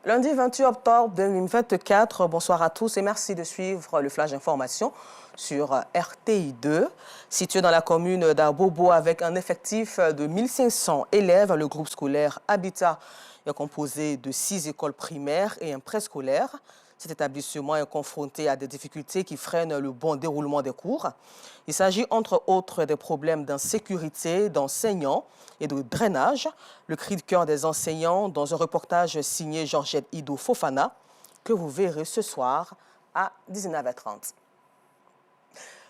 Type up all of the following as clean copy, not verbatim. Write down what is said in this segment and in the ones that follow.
Lundi 28 octobre 2024, bonsoir à tous et merci de suivre le Flash Information sur RTI 2. Situé dans la commune d'Abobo avec un effectif de 1500 élèves, le groupe scolaire Habitat est composé de 6 écoles primaires et un préscolaire. Cet établissement est confronté à des difficultés qui freinent le bon déroulement des cours. Il s'agit entre autres des problèmes d'insécurité d'enseignants et de drainage. Le cri de cœur des enseignants dans un reportage signé Georgette Ido Fofana que vous verrez ce soir à 19h30.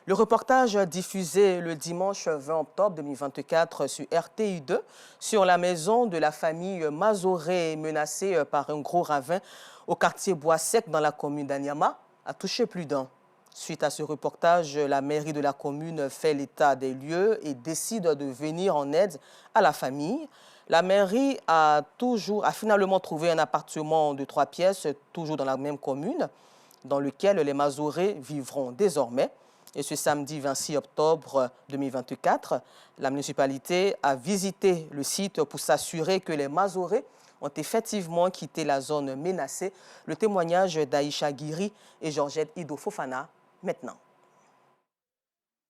Le reportage diffusé le dimanche 20 octobre 2024 sur RTI 2 sur la maison de la famille Mazoré menacée par un gros ravin au quartier Bois-Sec dans la commune d'Anyama a touché plus d'un. Suite à ce reportage, la mairie de la commune fait l'état des lieux et décide de venir en aide à la famille. La mairie a finalement trouvé un appartement de 3 pièces, toujours dans la même commune, dans lequel les Mazorés vivront désormais. Et ce samedi 26 octobre 2024, la municipalité a visité le site pour s'assurer que les Mazorés ont effectivement quitté la zone menacée. Le témoignage d'Aïcha Guiri et Georgette Ido Fofana maintenant.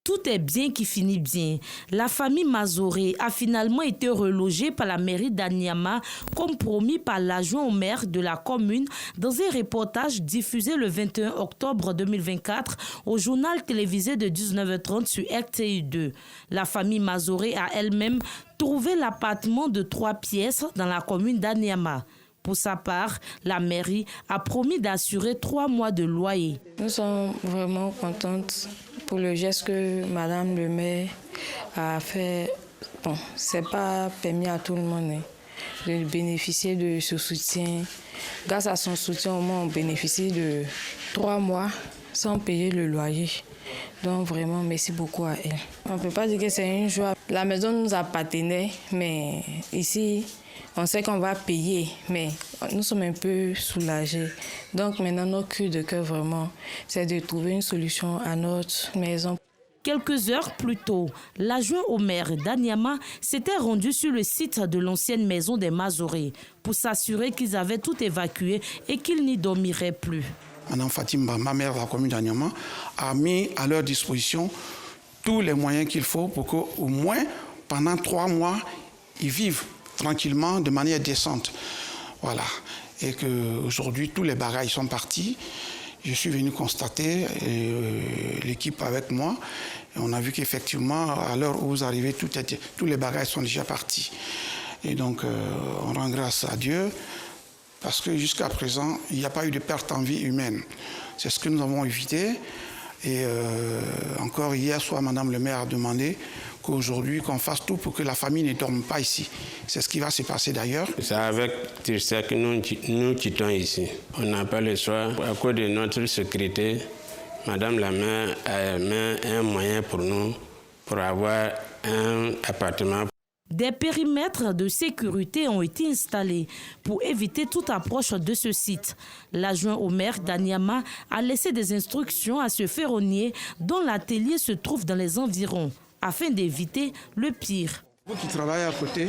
Tout est bien qui finit bien. La famille Mazoré a finalement été relogée par la mairie d'Anyama, comme promis par l'adjoint au maire de la commune dans un reportage diffusé le 21 octobre 2024 au journal télévisé de 19h30 sur RTI 2. La famille Mazoré a elle-même trouvé l'appartement de 3 pièces dans la commune d'Anyama. Pour sa part, la mairie a promis d'assurer 3 mois de loyer. Nous sommes vraiment contentes pour le geste que Madame le maire a fait. Bon, ce n'est pas permis à tout le monde de bénéficier de ce soutien. Grâce à son soutien, au moins, on bénéficie de 3 mois sans payer le loyer. Donc vraiment, merci beaucoup à elle. On ne peut pas dire que c'est une joie. La maison nous appartenait, mais ici, on sait qu'on va payer, mais nous sommes un peu soulagés. Donc maintenant, notre cri de cœur vraiment, c'est de trouver une solution à notre maison. Quelques heures plus tôt, l'adjoint au maire d'Anyama s'était rendu sur le site de l'ancienne maison des Mazoré pour s'assurer qu'ils avaient tout évacué et qu'ils n'y dormiraient plus. Madame Fatima, ma mère de la commune d'Anyama, a mis à leur disposition tous les moyens qu'il faut pour qu'au moins pendant 3 mois, ils vivent tranquillement, de manière décente. Voilà. Et qu'aujourd'hui, tous les bagages sont partis. Je suis venu constater, l'équipe avec moi, et on a vu qu'effectivement, à l'heure où vous arrivez, tous les bagages sont déjà partis. Et donc, on rend grâce à Dieu, parce que jusqu'à présent, il n'y a pas eu de perte en vie humaine. C'est ce que nous avons évité. Et encore hier soir, Madame le maire a demandé qu'aujourd'hui, qu'on fasse tout pour que la famille ne dorme pas ici. C'est ce qui va se passer d'ailleurs. C'est avec tristesse que nous quittons ici. On n'a pas le choix. À cause de notre sécurité, Madame la maire a mis un moyen pour nous, pour avoir un appartement. Des périmètres de sécurité ont été installés pour éviter toute approche de ce site. L'adjoint au maire d'Anyama a laissé des instructions à ce ferronnier dont l'atelier se trouve dans les environs, afin d'éviter le pire. Vous qui travaillez à côté,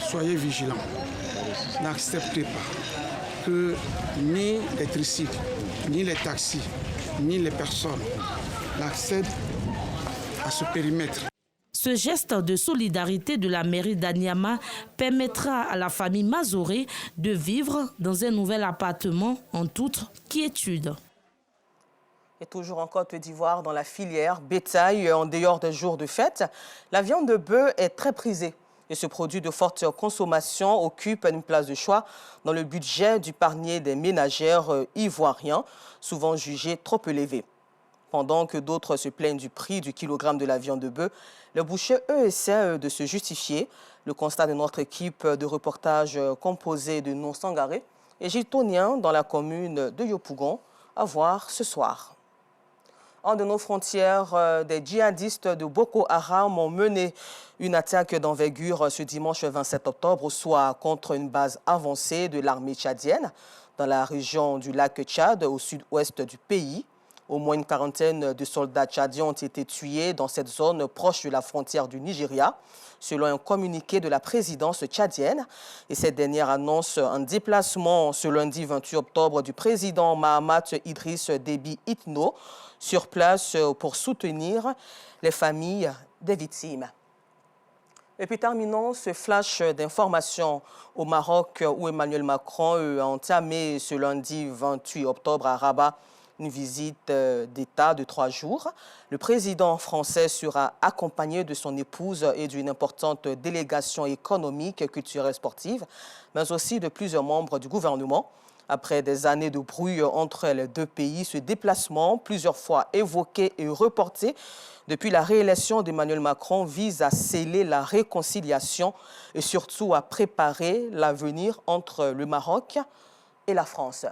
soyez vigilants. N'acceptez pas que ni les tricycles, ni les taxis, ni les personnes n'accèdent à ce périmètre. Ce geste de solidarité de la mairie d'Anyama permettra à la famille Mazoré de vivre dans un nouvel appartement en toute quiétude. Et toujours en Côte d'Ivoire, dans la filière bétail, en dehors des jours de fête, la viande de bœuf est très prisée. Et ce produit de forte consommation occupe une place de choix dans le budget du panier des ménagères ivoiriens, souvent jugé trop élevé. Pendant que d'autres se plaignent du prix du kilogramme de la viande de bœuf, les bouchers, eux, essaient de se justifier. Le constat de notre équipe de reportage composée de non-sangarés et giltoniens dans la commune de Yopougon, à voir ce soir. En de nos frontières, des djihadistes de Boko Haram ont mené une attaque d'envergure ce dimanche 27 octobre au soir contre une base avancée de l'armée tchadienne dans la région du lac Tchad, au sud-ouest du pays. Au moins une quarantaine de soldats tchadiens ont été tués dans cette zone proche de la frontière du Nigeria, selon un communiqué de la présidence tchadienne. Et cette dernière annonce un déplacement ce lundi 28 octobre du président Mahamat Idriss Déby Itno sur place pour soutenir les familles des victimes. Et puis terminons ce flash d'information au Maroc où Emmanuel Macron a entamé ce lundi 28 octobre à Rabat une visite d'État de 3 jours. Le président français sera accompagné de son épouse et d'une importante délégation économique, culturelle, sportive, mais aussi de plusieurs membres du gouvernement. Après des années de brouille entre les deux pays, ce déplacement, plusieurs fois évoqué et reporté depuis la réélection d'Emmanuel Macron, vise à sceller la réconciliation et surtout à préparer l'avenir entre le Maroc et la France.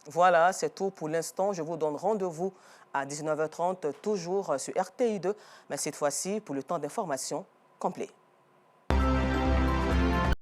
Voilà, c'est tout pour l'instant. Je vous donne rendez-vous à 19h30, toujours sur RTI2, mais cette fois-ci pour le temps d'information complet.